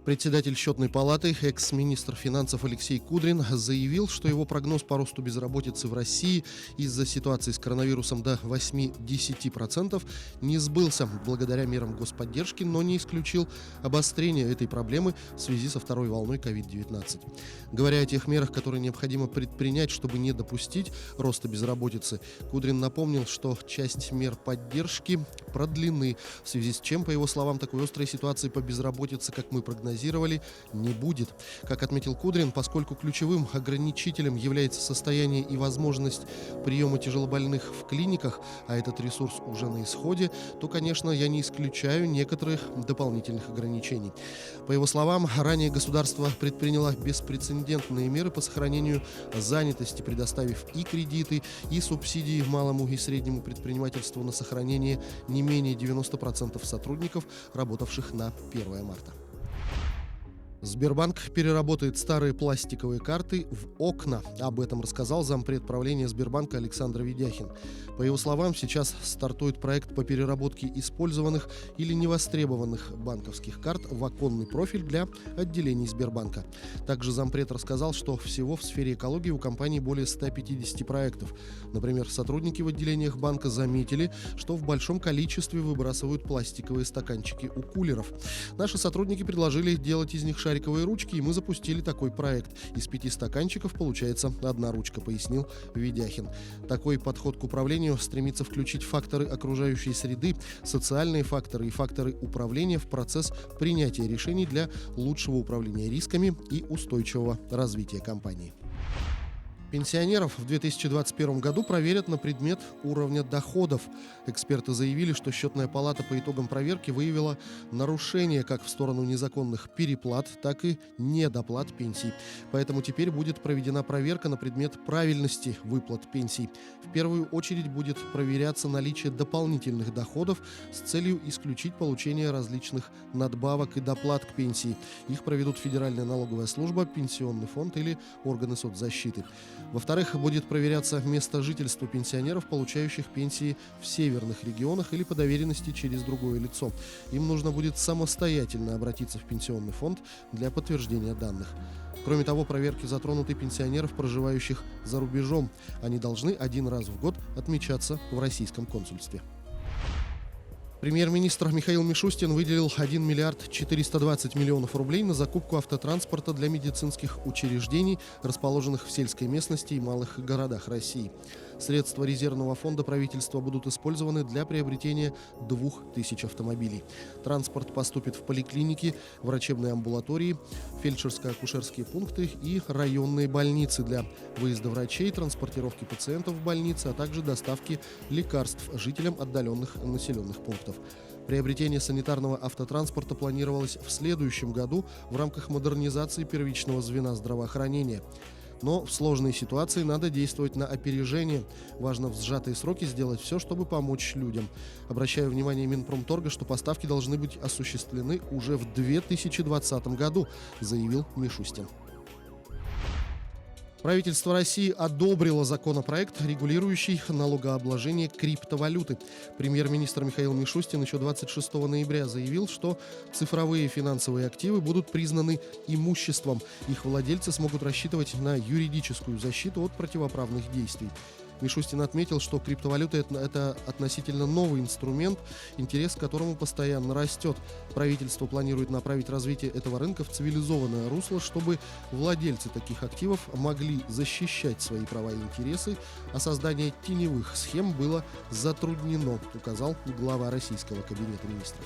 Председатель Счетной палаты, экс-министр финансов Алексей Кудрин заявил, что его прогноз по росту безработицы в России из-за ситуации с коронавирусом до 8-10% не сбылся благодаря мерам господдержки, но не исключил обострение этой проблемы в связи со второй волной COVID-19. Говоря о тех мерах, которые необходимо предпринять, чтобы не допустить роста безработицы, Кудрин напомнил, что часть мер поддержки продлены, в связи с чем, по его словам, такой острой ситуации по безработице, как мы прогнозировали, не будет. Как отметил Кудрин, поскольку ключевым ограничителем является состояние и возможность приема тяжелобольных в клиниках, а этот ресурс уже на исходе, то, конечно, я не исключаю некоторых дополнительных ограничений. По его словам, ранее государство предприняло беспрецедентные меры по сохранению занятости, предоставив и кредиты, и субсидии малому и среднему предпринимательству на сохранение не менее 90% сотрудников, работавших на 1 марта. Сбербанк переработает старые пластиковые карты в окна. Об этом рассказал зампред правления Сбербанка Александр Ведяхин. По его словам, сейчас стартует проект по переработке использованных или невостребованных банковских карт в оконный профиль для отделений Сбербанка. Также зампред рассказал, что всего в сфере экологии у компании более 150 проектов. Например, сотрудники в отделениях банка заметили, что в большом количестве выбрасывают пластиковые стаканчики у кулеров. Наши сотрудники предложили делать из них шариковые ручки, и мы запустили такой проект. Из 5 стаканчиков получается 1 ручка, пояснил Ведяхин. Такой подход к управлению стремится включить факторы окружающей среды, социальные факторы и факторы управления в процесс принятия решений для лучшего управления рисками и устойчивого развития компании. Пенсионеров в 2021 году проверят на предмет уровня доходов. Эксперты заявили, что Счетная палата по итогам проверки выявила нарушения как в сторону незаконных переплат, так и недоплат пенсий. Поэтому теперь будет проведена проверка на предмет правильности выплат пенсий. В первую очередь будет проверяться наличие дополнительных доходов с целью исключить получение различных надбавок и доплат к пенсии. Их проведут Федеральная налоговая служба, Пенсионный фонд или органы соцзащиты. Во-вторых, будет проверяться место жительства пенсионеров, получающих пенсии в северных регионах или по доверенности через другое лицо. Им нужно будет самостоятельно обратиться в Пенсионный фонд для подтверждения данных. Кроме того, проверки затронут и пенсионеров, проживающих за рубежом. Они должны 1 раз в год отмечаться в российском консульстве. Премьер-министр Михаил Мишустин выделил 1 миллиард 420 миллионов рублей на закупку автотранспорта для медицинских учреждений, расположенных в сельской местности и малых городах России. Средства резервного фонда правительства будут использованы для приобретения 2000 автомобилей. Транспорт поступит в поликлиники, врачебные амбулатории, фельдшерско-акушерские пункты и районные больницы для выезда врачей, транспортировки пациентов в больницы, а также доставки лекарств жителям отдаленных населенных пунктов. Приобретение санитарного автотранспорта планировалось в следующем году в рамках модернизации первичного звена здравоохранения. Но в сложной ситуации надо действовать на опережение. Важно в сжатые сроки сделать все, чтобы помочь людям. Обращаю внимание Минпромторга, что поставки должны быть осуществлены уже в 2020 году, заявил Мишустин. Правительство России одобрило законопроект, регулирующий налогообложение криптовалюты. Премьер-министр Михаил Мишустин еще 26 ноября заявил, что цифровые финансовые активы будут признаны имуществом. Их владельцы смогут рассчитывать на юридическую защиту от противоправных действий. Мишустин отметил, что криптовалюта – это относительно новый инструмент, интерес к которому постоянно растет. Правительство планирует направить развитие этого рынка в цивилизованное русло, чтобы владельцы таких активов могли защищать свои права и интересы, а создание теневых схем было затруднено, указал глава российского кабинета министров.